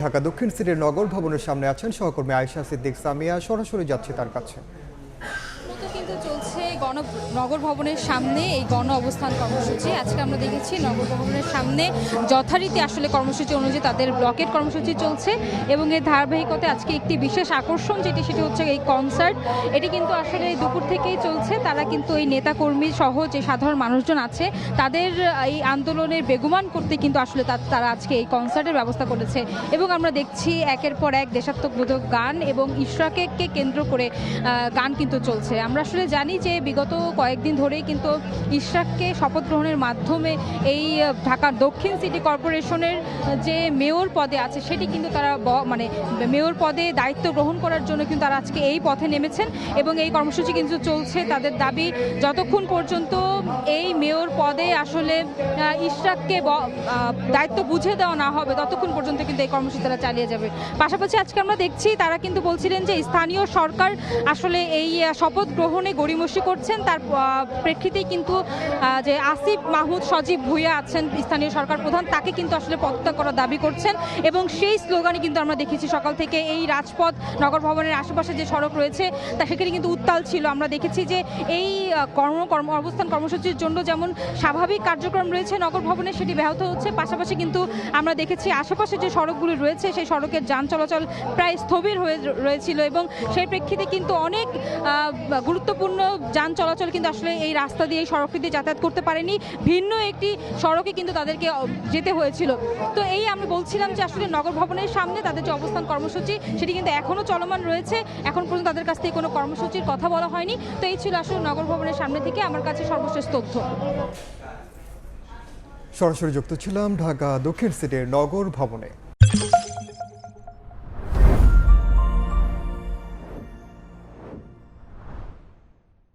ঢাকা দক্ষিণ সিটির নগর ভবনের সামনে আছেন সহকর্মী আয়েশা সিদ্দিক সামিয়া। সরাসরি যাচ্ছে তার কাছে। কিন্তু চলছে নগর ভবনের সামনে এই গণ অবস্থান কর্মসূচি। আজকে আমরা দেখেছি নগর ভবনের সামনে যথারীতি আসলে কর্মসূচি অনুযায়ী তাদের ব্লকের কর্মসূচি চলছে এবং এর ধারাবাহিকতায় আজকে একটি বিশেষ আকর্ষণ সেটি হচ্ছে এই কনসার্ট। এটি কিন্তু আসলে দুপুর থেকেই চলছে। তারা কিন্তু এই নেতাকর্মী সহ যে সাধারণ মানুষজন আছে তাদের এই আন্দোলনের বেগমান করতে কিন্তু আসলে তারা আজকে এই কনসার্টের ব্যবস্থা করেছে এবং আমরা দেখছি একের পর এক দেশাত্মবোধক গান এবং ইশরাককে কেন্দ্র করে গান কিন্তু চলছে। আমরা আসলে জানি যে বিগত কয়েকদিন ধরেই কিন্তু ইশরাককে শপথ গ্রহণের মাধ্যমে এই ঢাকা দক্ষিণ সিটি কর্পোরেশনের যে মেয়র পদে আছে সেটি কিন্তু তারা মেয়র পদে দায়িত্ব গ্রহণ করার জন্য কিন্তু তারা আজকে এই পথে নেমেছেন এবং এই কর্মসূচি কিন্তু চলছে। তাদের দাবি যতক্ষণ পর্যন্ত এই মেয়র পদে আসলে ইশরাককে দায়িত্ব বুঝে দেওয়া না হবে ততক্ষণ পর্যন্ত কিন্তু এই কর্মসূচি তারা চালিয়ে যাবে। পাশাপাশি আজকে আমরা দেখছি তারা কিন্তু বলছিলেন যে স্থানীয় সরকার আসলে এই শপথ গ্রহণে গড়িমসি করছেন। তার প্রেক্ষিতেই কিন্তু যে আসিফ মাহমুদ সজীব ভুঁইয়া আছেন স্থানীয় সরকার প্রধান, তাকে কিন্তু আসলে পদত্যাগ করার দাবি করছেন এবং সেই স্লোগানই কিন্তু আমরা দেখেছি সকাল থেকে এই রাজপথ নগর ভবনের আশেপাশে যে সড়ক রয়েছে তা সেখানে কিন্তু উত্তাল ছিল। আমরা দেখেছি যে এই অবস্থান কর্মসূচির জন্য যেমন স্বাভাবিক কার্যক্রম রয়েছে নগর ভবনে সেটি ব্যাহত হচ্ছে, পাশাপাশি কিন্তু আমরা দেখেছি আশেপাশে যে সড়কগুলি রয়েছে সেই সড়কের যান চলাচল প্রায় স্থবির হয়ে রয়েছিল এবং সেই প্রেক্ষিতে কিন্তু অনেক গুরুত্বপূর্ণ যান চলাচল কিন্তু আসলে এই রাস্তা দিয়ে এই সড়কটি দিয়ে যাতায়াত করতে পারেনি, ভিন্ন একটি সড়কে কিন্তু তাদেরকে যেতে হয়েছিল। তো এই আমি বলছিলাম যে আসলে নগর ভবনের সামনে তাদের যে অবস্থান কর্মসূচি সেটি কিন্তু এখনও চলমান রয়েছে। এখন পর্যন্ত তাদের কাছ থেকে কোনো কর্মসূচির কথা বলা হয়নি। তো এই ছিল আসলে নগর ভবনের সামনে থেকে আমার কাছে সর্বশেষ তথ্য। সরাসরি যুক্ত ছিলাম ঢাকা দক্ষিণ সিটির নগর ভবনে।